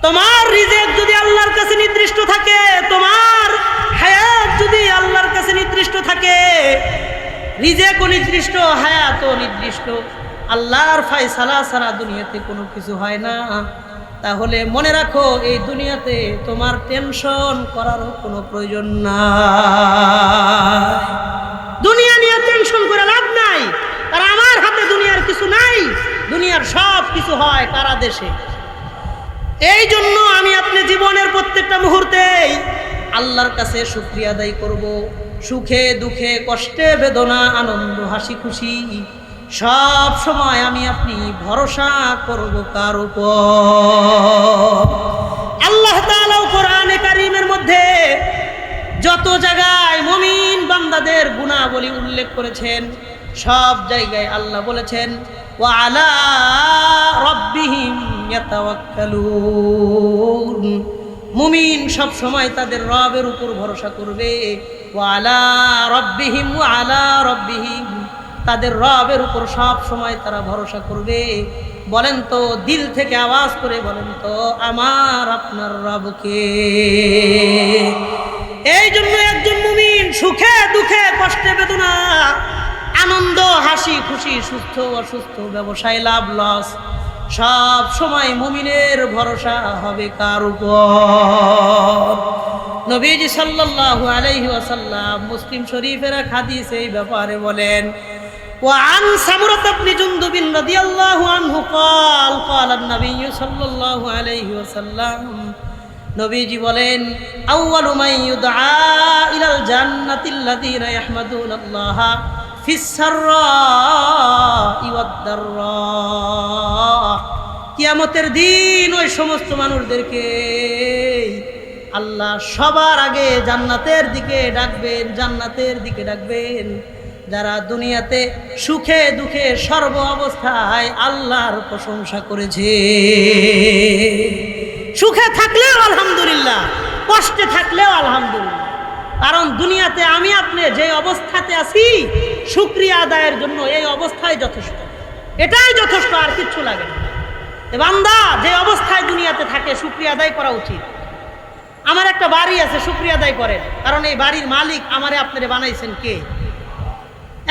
তোমার রিজিক যদি আল্লাহর কাছে নির্দিষ্ট থাকে, তোমার হায়াত যদি আল্লাহর কাছে নির্দিষ্ট থাকে, রিজিকও নির্দিষ্ট, হায়াতও নির্দিষ্ট, আল্লাহর ফয়সালা ছাড়া দুনিয়াতে কোনো কিছু হয় না। তাহলে মনে রাখো, এই দুনিয়াতে তোমার টেনশন করারও কোনো প্রয়োজন নাই। দুনিয়া নিয়ে টেনশন করে লাভ নাই, কারণ আমার হাতে দুনিয়ার কিছু নাই। দুনিয়ার সব কিছু হয় কারা দেশে। এই জন্য আমি আপনি জীবনের প্রত্যেকটা মুহূর্তেই আল্লাহর কাছে শুকরিয়া আদায় করব। সুখে দুঃখে কষ্টে বেদনা আনন্দ হাসি খুশি সব সময় আমি আপনি ভরসা করব কার উপর? আল্লাহ তাআলা কোরআনে কারীমের মধ্যে যত জায়গায় মুমিন বান্দাদের গুনাহবলী উল্লেখ করেছেন, সব জায়গায় আল্লাহ বলেছেন ওয়া আলা রাব্বিহিম ইয়াতাওয়াক্কালুন। মুমিন সব সময় তাদের রবের উপর ভরসা করবে। ওয়া আলা রাব্বিহিম, ওয়া আলা রাব্বিহিম, তাদের রবের উপর সব সময় তারা ভরসা করবে। বলেন তো, দিল থেকে আওয়াজ করে বলেন তো, আমার আপনার রবকে। এই জন্য একজন মুমিন সুখে দুঃখে কষ্টে বেদনা আনন্দ হাসি খুশি সুস্থ অসুস্থ ব্যবসায় লাভ লস সব সময় মুমিনের ভরসা হবে কার উপর? নবীজি সাল্লাল্লাহু আলাইহি ওয়াসাল্লাম মুসলিম শরীফের হাদিস এই ব্যাপারে বলেন, وعن سمرة بن جندب رضي الله عنه قال قال النبي صلى الله عليه وسلم, নবীজি বলেন, আউয়ালু মান ইউদআ ইলাল জান্নাতিল্লাযীনা ইয়াহমাদুনাল্লাহা ফিস সাররাই ওয়াদ দাররা। কিয়ামতের দিন ওই সমস্ত মানুষদেরকে আল্লাহ সবার আগে জান্নাতের দিকে ডাকবেন, জান্নাতের দিকে ডাকবেন যারা দুনিয়াতে সুখে দুঃখে সর্ব অবস্থায় আল্লাহর প্রশংসা করেছে। সুখে থাকলেও আলহামদুলিল্লাহ, কষ্টে থাকলেও আলহামদুলিল্লাহ। কারণ দুনিয়াতে আমি আপনি যে অবস্থাতে আছি শুকরিয়া আদায়ের জন্য এই অবস্থায় যথেষ্ট, এটাই যথেষ্ট, আর কিচ্ছু লাগে না। বান্দা যে অবস্থায় দুনিয়াতে থাকে শুকরিয়া আদায় করা উচিত। আমার একটা বাড়ি আছে, শুকরিয়া আদায় করেন, কারণ এই বাড়ির মালিক আমারে আপনারে বানাইছেন কে।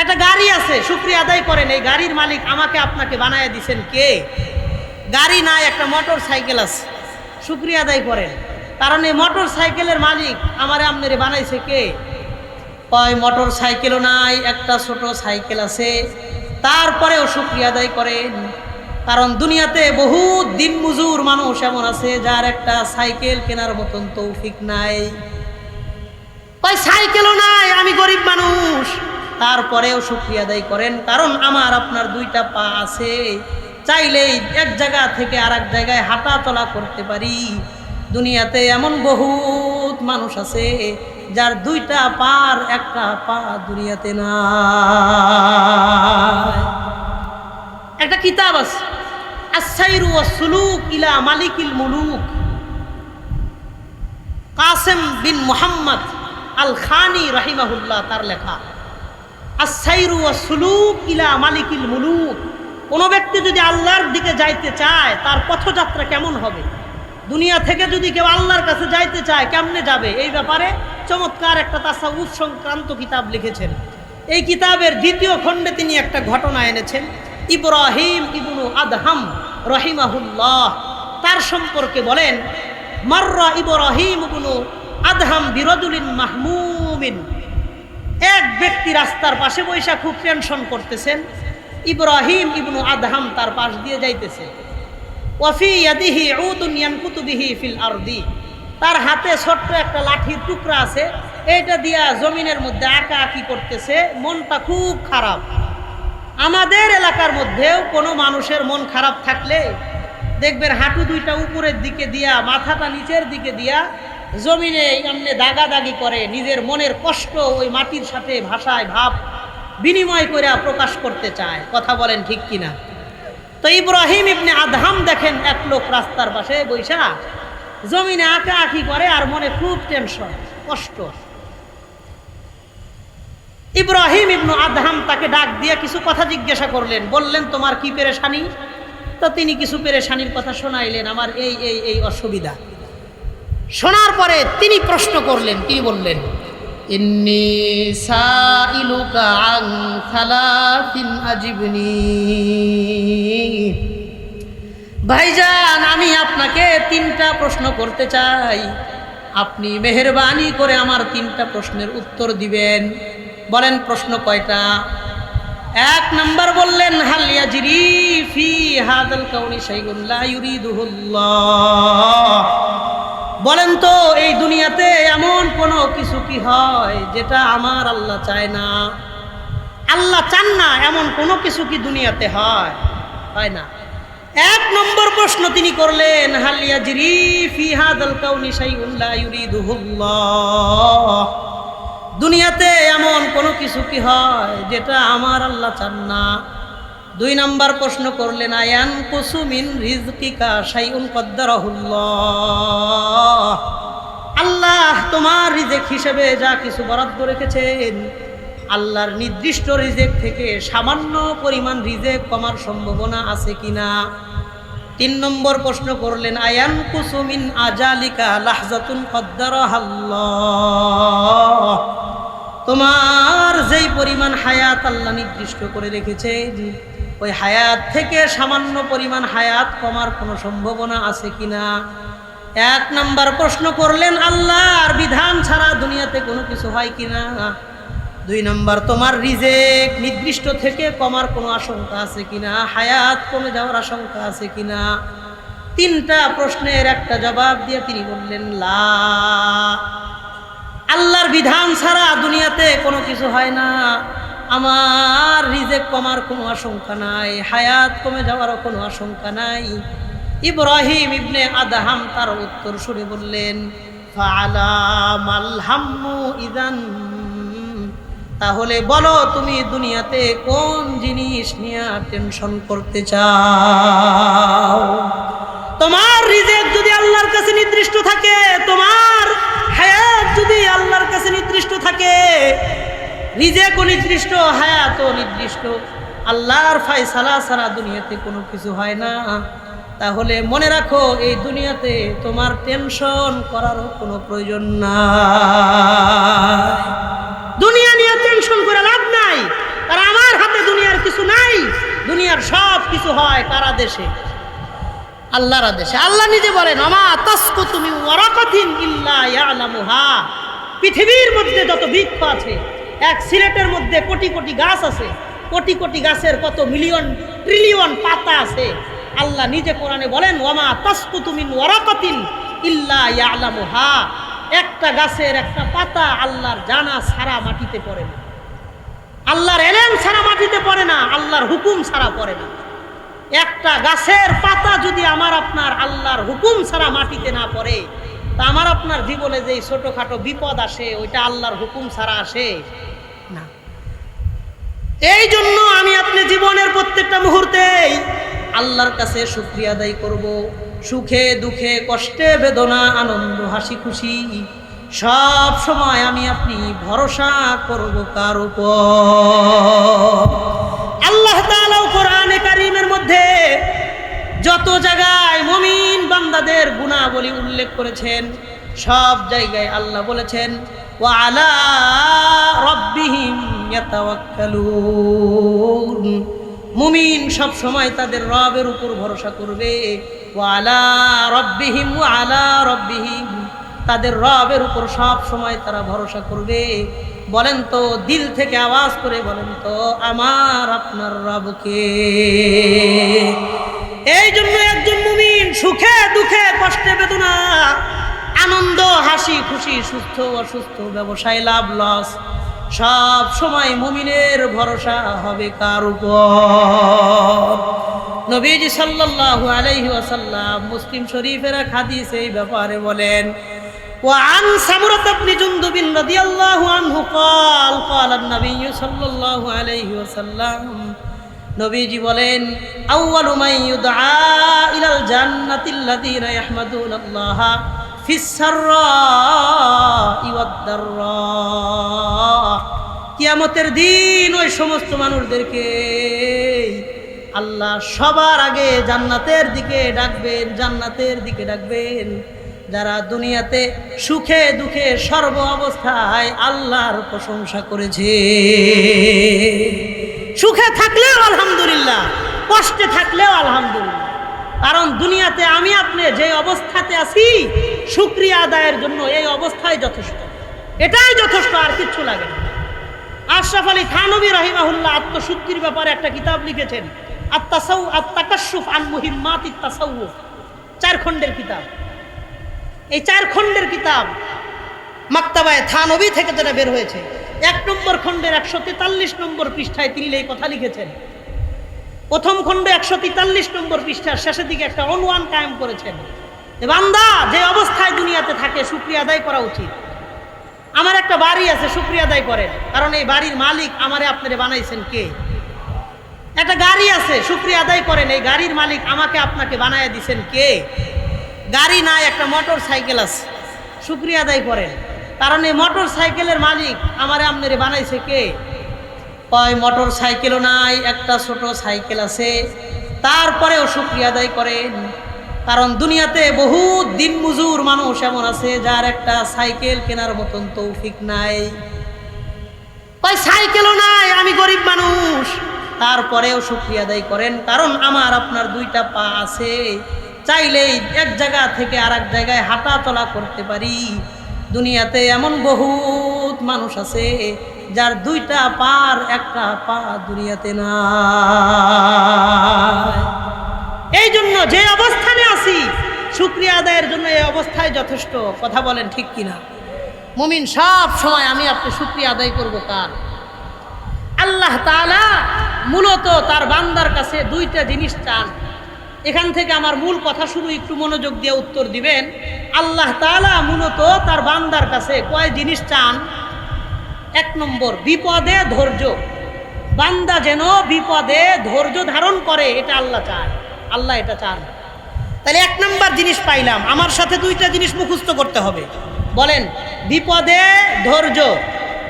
একটা গাড়ি আছে, শুকরিয়া আদায় করেন, এই গাড়ির মালিক আমাকে আপনাকে বানায় দিছেন কে। গাড়ি নাই, একটা মোটর সাইকেল আছে, শুকরিয়া আদায় করেন, কারণ এই মোটর সাইকেলের মালিক আমারে আপনারে বানাইছে কে। কয় মোটর সাইকেলও নাই, একটা ছোট সাইকেল আছে, তারপরেও শুকরিয়া আদায় করেন। কারণ দুনিয়াতে বহুত দিন মজুর মানুষ এমন আছে যার একটা সাইকেল কেনার মতন তৌফিক নাই। কয় সাইকেলও নাই, আমি গরিব মানুষ, তারপরেও শুকরিয়া আদায় করেন, কারণ আমার আপনার দুইটা পা আছে, চাইলেই এক জায়গা থেকে আর এক জায়গায় হাঁটা চলা করতে পারি। দুনিয়াতে এমন বহুত মানুষ আছে যার দুইটা পার একটা পা দুনিয়াতে না। একটা কিতাব আছে, আস-সাইরু ওয়াস-সুলুক ইলা মালিকিল মুলুক, কাসেম বিন মুহাম্মদ আল খানি রাহিমাহুল্লাহ তার লেখা। আস-সাইরু ওয়াস-সুলুক ইলা মালিকিল মুলুক, কোনো ব্যক্তি যদি আল্লাহর দিকে যাইতে চায় তার পথযাত্রা কেমন হবে, দুনিয়া থেকে যদি কেউ আল্লাহর কাছে যাইতে চায় কেমনে যাবে, এই ব্যাপারে চমৎকার একটা তাসাউফ সংক্রান্ত কিতাব লিখেছেন। এই কিতাবের দ্বিতীয় খণ্ডে তিনি একটা ঘটনা এনেছেন। ইব্রাহিম ইবনু আদহাম রহিমাহুল্লাহ তার সম্পর্কে বলেন, মাররা ইব্রাহিম ইবনু আদহাম বিরাজুলিন মাহমুমিন, এক ব্যক্তি রাস্তার পাশে বৈশা খুব টেনশন করতেছেন। ইব্রাহিম ইবনু আদহাম তার পাশ দিয়ে যাইতেছে। ওয়াফি ইয়াদিহি উদুন ইয়ানকুতু বিহি ফিল আরদি, তার হাতে ছোট্ট একটা লাঠির টুকরা আছে, এইটা দিয়া জমিনের মধ্যে আঁকা আঁকি করতেছে, মনটা খুব খারাপ। আমাদের এলাকার মধ্যেও কোনো মানুষের মন খারাপ থাকলে দেখবেন হাঁটু দুইটা উপরের দিকে দিয়া মাথাটা নিচের দিকে দিয়া জমিনে এমনি দাগাদাগি করে, নিজের মনের কষ্ট ওই মাটির সাথে ভাষায় ভাব বিনিময় করে প্রকাশ করতে চায়। কথা বলেন ঠিক কিনা? তো ইব্রাহিম ইবনে আদহাম দেখেন এক লোক রাস্তার পাশে বৈশা জমিনে আঁকা আঁকি করে আর মনে খুব টেনশন কষ্ট। ইব্রাহিম ইবনু আদহাম তাকে ডাক দিয়ে কিছু কথা জিজ্ঞাসা করলেন, বললেন তোমার কি পেরেশানি? তা তিনি কিছু পেরেশানির কথা শোনাইলেন, আমার এই এই এই অসুবিধা। শোনার পরে তিনি প্রশ্ন করলেন, তিনি বললেন, ইন্নী সাইলুকা আন সালাসিন আজিবনি। ভাইজান, আমি আপনাকে 3টা প্রশ্ন করতে চাই, আপনি মেহেরবানি করে আমার 3টা প্রশ্নের উত্তর দিবেন। বলেন প্রশ্ন কয়টা? 1 নাম্বার বললেন, হাল ইয়াজরি ফি হাযাল কাউনি শাইউন লা ইউরিদুহুল্লাহ। বলেন তো এই দুনিয়াতে এমন কোনো কিছু কি হয় যেটা আমার আল্লাহ চায় না? আল্লাহ চান না এমন কোনো কিছু কি দুনিয়াতে হয়? হয় না। 1 নম্বর প্রশ্ন তিনি করলেন, হাল ইয়াজরি ফি হাযাল কাউনি শাইউন লা ইউরিদুহুল্লাহ। দুনিয়াতে এমন কোনো কিছু কি হয় যেটা আমার আল্লাহ চান না? 2 নম্বর প্রশ্ন করলেন, আয়ান কুসু মিন রিজকিকা শাইউন কদ্দারাহুল্লাহ। আল্লাহ তোমার রিজেক হিসেবে যা কিছু বরাদ্দ রেখেছেন, আল্লাহর নির্দিষ্ট রিজেক থেকে সামান্য পরিমাণ রিজেক কমার সম্ভাবনা আছে কিনা? 3 নম্বর প্রশ্ন করলেন, আয়ান কুসু মিন আজালিকা লাহজাতুন কদ্দারাহাল্লাহ। তোমার যেই পরিমাণ হায়াত আল্লাহ নির্দিষ্ট করে রেখেছেন, ওই হায়াত থেকে সামান্য পরিমাণ হায়াত কমার কোনো সম্ভাবনা আছে কিনা? 1 নম্বর প্রশ্ন করলেন, আল্লাহর বিধান ছাড়া দুনিয়াতে কোনো কিছু হয় কিনা? 2 নম্বর, তোমার রিজেক নির্দিষ্ট থেকে কমার কোনো আশঙ্কা আছে কিনা? হায়াত কমে যাওয়ার আশঙ্কা আছে কিনা? 3টা প্রশ্নের একটা জবাব দিয়ে তিনি বললেন, লা। আল্লাহর বিধান ছাড়া দুনিয়াতে কোনো কিছু হয় না, আমার রিজেক কমার কোনো আশঙ্কা নাই, হায়াত কমে যাওয়ারও কোনো আশঙ্কা নাই। ইব্রাহিম ইবনে আদহাম তার উত্তর শুনে বললেন, ফাআলা মাল হাম্মু ইযান। তাহলে বলো তুমি দুনিয়াতে কোন জিনিস নিয়ে টেনশন করতে চাও? তোমার রিজেক যদি আল্লাহর কাছে নির্দিষ্ট থাকে, তোমার হায়াত যদি আল্লাহর কাছে নির্দিষ্ট থাকে, রিজেকও নির্দিষ্ট, হায়াতও নির্দিষ্ট, আল্লাহর ফায়সালা ছাড়া দুনিয়াতে কোনো কিছু হয় না, তাহলে মনে রাখো এই দুনিয়াতে তোমার টেনশন করারও কোনো প্রয়োজন নাই। দুনিয়া নিয়ে টেনশন করে লাভ নাই, কারণ আমার হাতে দুনিয়ার কিছু নাই। দুনিয়ার সব কিছু হয় কার আদেশে? আল্লাহর আদেশে। আল্লাহ নিজে বলেন, আমা তাসকুতু মিন ওয়ারাকাতিন ইল্লা ইয়ালামুহা। পৃথিবীর মধ্যে যত বৃক্ষ আছে, এক সিলেটের মধ্যে কোটি কোটি গাছ আছে, কোটি কোটি গাছের কত মিলিয়ন ট্রিলিয়ন পাতা আছে। আল্লাহ নিজে কোরআনে বলেন, ওয়ামা তাসকুতু মিন ওয়ারাকাতিন ইল্লা ইয়ালামুহা। একটা গাছের একটা পাতা আল্লাহর জানা ছাড়া মাটিতে পড়ে না, আল্লাহর এলেম ছাড়া মাটিতে পড়ে না, আল্লাহর হুকুম ছাড়া পড়ে না। একটা গাছের পাতা যদি আমার আপনার আল্লাহর হুকুম ছাড়া মাটিতে না পড়ে, তা আমার আপনার জীবনে যে ছোটখাটো বিপদ আসে, ওইটা আল্লাহর হুকুম ছাড়া আসে না। এই জন্য আমি আপনি জীবনের প্রত্যেকটা মুহূর্তেই আল্লাহর কাছে শুকরিয়া আদায় করব। সুখে দুঃখে কষ্টে বেদনা আনন্দ হাসি খুশি সব সময় আমি আপনি ভরসা করব কার উপর? আল্লাহ তাআলা কোরআনে কারীমের মধ্যে যত জায়গায় মুমিন বান্দাদের গুণাবলী উল্লেখ করেছেন, সব জায়গায় আল্লাহ বলেছেন, ওয়া আলা রাব্বিহিম ইয়াতাওয়াক্কালুন। মুমিন সব সময় তাদের রবের উপর ভরসা করবে। ওয়া আলা রাব্বিহিম, ওয়া আলা রাব্বিহিম, তাদের রবের উপর সব সময় তারা ভরসা করবে। বলেন তো, দিল থেকে আওয়াজ করে বলেন তো, আমার আপনার রবকে। এই জন্য একজন মুমিন সুখে দুঃখে কষ্টে বেদনা আনন্দ হাসি খুশি সুস্থ অসুস্থ ব্যবসায় লাভ লস সব সময় মুমিনের ভরসা হবে কার উপর? নবীজি সাল্লাল্লাহু আলাইহি ওয়াসাল্লাম মুসলিম শরীফের এক হাদিসে এই ব্যাপারে বলেন, وعن سمرة بن جندب رضي الله عنه قال قال النبي صلى الله عليه وسلم, নবীজি বলেন, আউয়ালু মান ইউদআ ইলাল জান্নাতিল্লাযীনা ইয়াহমাদুনাল্লাহা ফিস সাররাই ওয়াদ দাররা। কিয়ামতের দিন ওই সমস্ত মানুষদেরকে আল্লাহ সবার আগে জান্নাতের দিকে ডাকবেন, জান্নাতের দিকে ডাকবেন যারা দুনিয়াতে সুখে দুঃখে সর্ব অবস্থায় আল্লাহর প্রশংসা করেছে। সুখে থাকলেও আলহামদুলিল্লাহ, কষ্টে থাকলেও আলহামদুলিল্লাহ। কারণ দুনিয়াতে আমি আপনি যে অবস্থাতে আছি শুকরিয়া আদায়ের জন্য এই অবস্থায় যথেষ্ট, এটাই যথেষ্ট, আর কিচ্ছু লাগে না। আশরাফ আলী থানভী রাহিমাহুল্লাহ আত্মশুদ্ধির ব্যাপারে একটা কিতাব লিখেছেন, আত-তাকাশশুফ আন মুহিম্মাতিত তাসাউফ, 4 খণ্ডের কিতাব। এই 4 খণ্ডের কিতাব মাকতাবায়ে থানভী থেকে যেটা বের হয়েছে, 1 নম্বর খণ্ডের 143 নম্বর পৃষ্ঠায় তিনি এই কথা লিখেছেন। প্রথম খণ্ডে 143 নম্বর পৃষ্ঠার শেষের দিকে একটা অনুমান কায়েম করেছেন যে বান্দা যে অবস্থায় দুনিয়াতে থাকে শুকরিয়া আদায় করা উচিত। আমার একটা বাড়ি আছে, শুকরিয়া আদায় করেন, কারণ এই বাড়ির মালিক আমারে আপনারে বানাইছেন কে। একটা গাড়ি আছে, শুকরিয়া আদায় করেন, এই গাড়ির মালিক আমাকে আপনাকে বানায় দিছেন কে। গাড়ি নাই, একটা মোটর সাইকেল আছে, শুকরিয়া আদায় করেন, কারণ এই মোটর সাইকেলের মালিক আমারে আপনারে বানাইছে কে। কয় মোটর সাইকেলও নাই, একটা ছোট সাইকেল আছে, তারপরেও শুকরিয়া আদায় করেন, কারণ দুনিয়াতে বহুত দিন মজুর মানুষ এমন আছে যার একটা সাইকেল কেনার মতন তৌফিক নাই। কয় সাইকেলও নাই, আমি গরিব মানুষ, তারপরেও শুকরিয়া আদায় করেন, কারণ আমার আপনার 2টা পা আছে, চাইলেই এক জায়গা থেকে আর এক জায়গায় হাঁটা চলা করতে পারি। দুনিয়াতে এমন বহুত মানুষ আছে যার 2টা পার, একটা পা দুনিয়াতে না। এই জন্য যে অবস্থানে আছি শুকরিয়া আদায়ের জন্য এই অবস্থায় যথেষ্ট। কথা বলেন ঠিক কিনা? মুমিন সব সময় আমি আপনি শুকরিয়া আদায় করব কার? আল্লাহ তাআলা মূলত তার বান্দার কাছে 2টা জিনিস চান। এখান থেকে আমার মূল কথা শুরু, একটু মনোযোগ দিয়ে উত্তর দিবেন। আল্লাহ তাআলা মূলত তার বান্দার কাছে কয় জিনিস চান? 1 নম্বর, বিপদে ধৈর্য। বান্দা যেন বিপদে ধৈর্য ধারণ করে, এটা আল্লাহ চায়, আল্লাহ এটা চান। তাহলে 1 নম্বর জিনিস পাইলাম, আমার সাথে 2টা জিনিস মুখস্থ করতে হবে। বলেন বিপদে ধৈর্য,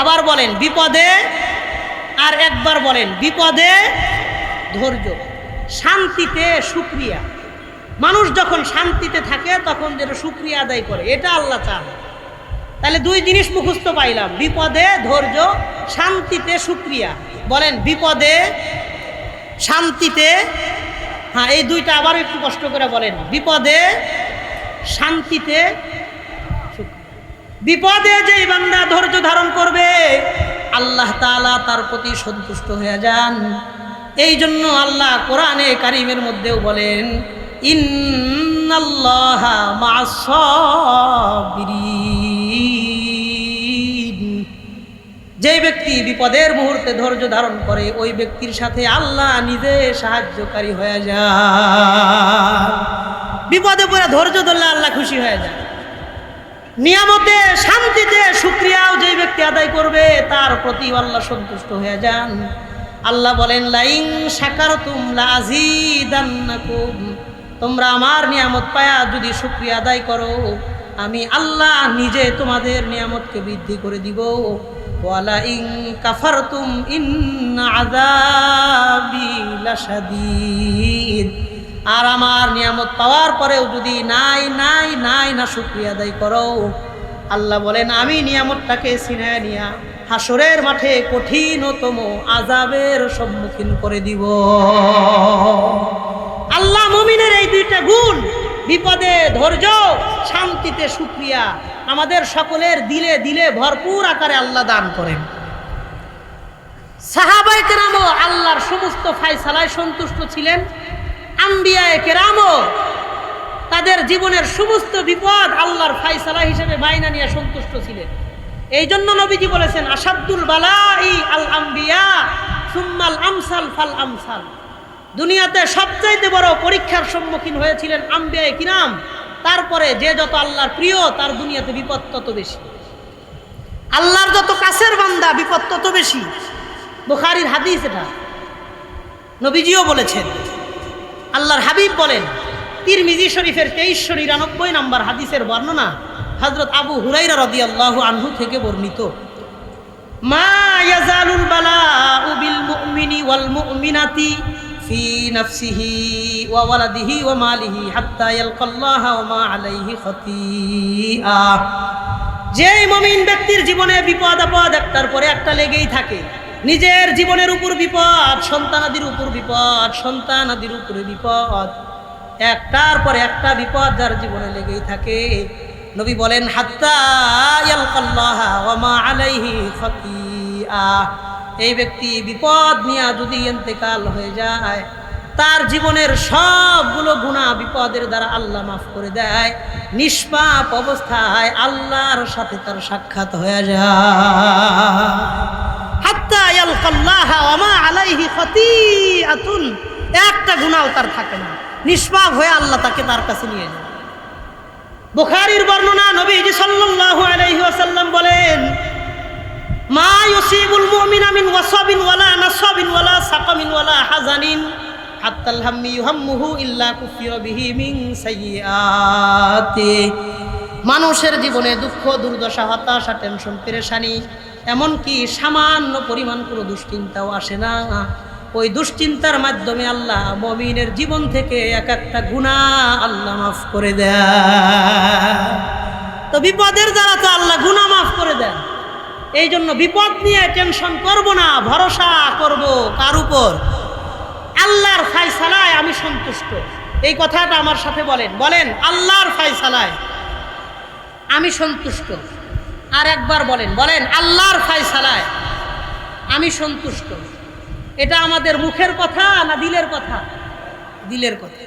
আবার বলেন বিপদে, আর একবার বলেন বিপদে ধৈর্য। শান্তিতে শুকরিয়া, মানুষ যখন শান্তিতে থাকে তখন যেন শুকরিয়া আদায় করে, এটা আল্লাহ চান। তাহলে 2 জিনিস মুখস্থ পাইলাম, বিপদে ধৈর্য, শান্তিতে শুকরিয়া। বলেন বিপদে, শান্তিতে, হ্যাঁ এই 2টা আবার একটু কষ্ট করে বলেন, বিপদে, শান্তিতে, বিপদে যেই বান্দা ধৈর্য ধারণ করবে আল্লাহ তাআলা তার প্রতি সন্তুষ্ট হয়ে যান। এই জন্য আল্লাহ কোরআনে কারিমের মধ্যেও বলেন ইন্নাল্লাহা মা'আস সাবিরিন। যে ব্যক্তি বিপদের মুহূর্তে ধৈর্য ধারণ করে ওই ব্যক্তির সাথে আল্লাহ নিজে সাহায্যকারী হয়ে যায়। বিপদে পড়ে ধৈর্য ধরলে আল্লাহ খুশি হয়ে যায়। নিয়ামতে শান্তিতে শুকরিয়াও যে ব্যক্তি আদায় করবে তার প্রতি আল্লাহ সন্তুষ্ট হয়ে যান। আল্লাহ বলেন লাইন শাকারতুম লাযীদান্নাকুম, তোমরা আমার নিয়ামত পায়া যদি শুকরিয়া আদায় করো আমি আল্লাহ নিজে তোমাদের নিয়ামতকে বৃদ্ধি করে দিব। ওয়ালা ইন কাফারতুম ইন্না আযাবি লাশাদীদ, আর আমার নিয়ামত পাওয়ার পরেও যদি না শুকরিয়া আদায় করো আল্লাহ বলেন আমি নিয়ামতটাকে ছিনায় নিয়া হাসরের মাঠে কঠিনতম আযাবের সম্মুখীন করে দিব। আল্লাহ মুমিনের এই 2টা গুণ, বিপদে ধৈর্য, শান্তিতে শুকরিয়া, আমাদের সকলের দিলে দিলে ভরপুর আকারে আল্লাহ দান করেন। সাহাবায়ে কেরামও আল্লাহর সমস্ত ফায়সালায় সন্তুষ্ট ছিলেন। আম্বিয়ায়ে কেরামও তাদের জীবনের সমস্ত বিপদ আল্লাহর ফায়সালা হিসেবে বাইনা নিয়ে সন্তুষ্ট ছিলেন। এই জন্য নবীজি বলেছেন আসাদুল বালাই আল আম্বিয়া সুম্মাল আমসাল ফাল আমসাল। দুনিয়াতে সবচাইতে বড় পরীক্ষার সম্মুখীন হয়েছিলেন আম্বিয়ায়ে কিরাম, তারপরে যে যত আল্লাহর প্রিয় তার দুনিয়াতে বিপদ তত বেশি। আল্লাহর যত কাছের বান্দা বিপদ তত বেশি। বুখারীর হাদিস, এটা নবীজিও বলেছেন, আল্লাহর হাবিব বলেন। তিরমিজি শরীফের 2399 নম্বর হাদিসের বর্ণনা হযরত আবু হুরায়রা রাদিয়াল্লাহু আনহু থেকে বর্ণিত, মা ইয়াজালুল বালাউ বিল মুমিনি ওয়াল মুমিনাতি ফি নাফসিহি ওয়া ওয়ালাদিহি ওয়া মালিহি হাত্তা ইয়ালকাল্লাহা ওয়া মা আলাইহি খতিয়া। যেই মুমিন ব্যক্তির জীবনে বিপদ আপদ একটার পরে একটা লেগেই থাকে, নিজের জীবনের উপর বিপদ, সন্তানাদির উপর বিপদ, সন্তানাদির উপরে বিপদ, একটার পরে একটা বিপদ যার জীবনে লেগেই থাকে, নবী বলেন হাত্তা ইয়ালকাল্লাহা ওয়া মা আলাইহি খতিয়া। এই ব্যক্তি বিপদ নিয়ে যদি ইন্তেকাল হয়ে যায়, তার জীবনের সবগুলো গুনাহ বিপদের দ্বারা আল্লাহ মাফ করে দেয়, নিষ্পাপ অবস্থায় আল্লাহর সাথে তার সাক্ষাৎ হয়ে যায়। হাত্তা ইয়ালকাল্লাহা ওয়া মা আলাইহি খতিয়াতুন, একটা গুনাহও তার থাকে না, নিষ্পাপ হয়ে আল্লাহ তাকে তার কাছে নিয়ে যায়। বুখারীর বর্ণনা, নবীজি সাল্লাল্লাহু আলাইহি ওয়াসাল্লাম বলেন, মা ইউসিবুল মুমিনা মিন ওয়াসাবিন ওয়ালা নাসাবিন ওয়ালা সাকামিন ওয়ালা হাজানিন হাত্তাল হাম্মি ইউহাম্মুহু ইল্লা কুফিরা বিহি মিন সাইয়্যাতি। মানুষের জীবনে দুঃখ, দুর্দশা, হতাশা, টেনশন, পেরেশানি, এমনকি সামান্য পরিমাণ কোনো দুশ্চিন্তাও আসে না। ওই দুশ্চিন্তার মাধ্যমে আল্লাহ মুমিনের জীবন থেকে এক একটা গুনাহ আল্লাহ মাফ করে দেয়। তো বিপদের দ্বারা তো আল্লাহ গুনাহ মাফ করে দেন। এই জন্য বিপদ নিয়ে টেনশন করব না, ভরসা করব কার উপর? আল্লাহর ফায়সালায় আমি সন্তুষ্ট। এই কথাটা আমার সাথে বলেন, বলেন আল্লাহর ফায়সালায় আমি সন্তুষ্ট। আর একবার বলেন, বলেন আল্লাহর ফায়সালায় আমি সন্তুষ্ট। এটা আমাদের মুখের কথা না দিলের কথা? দিলের কথা।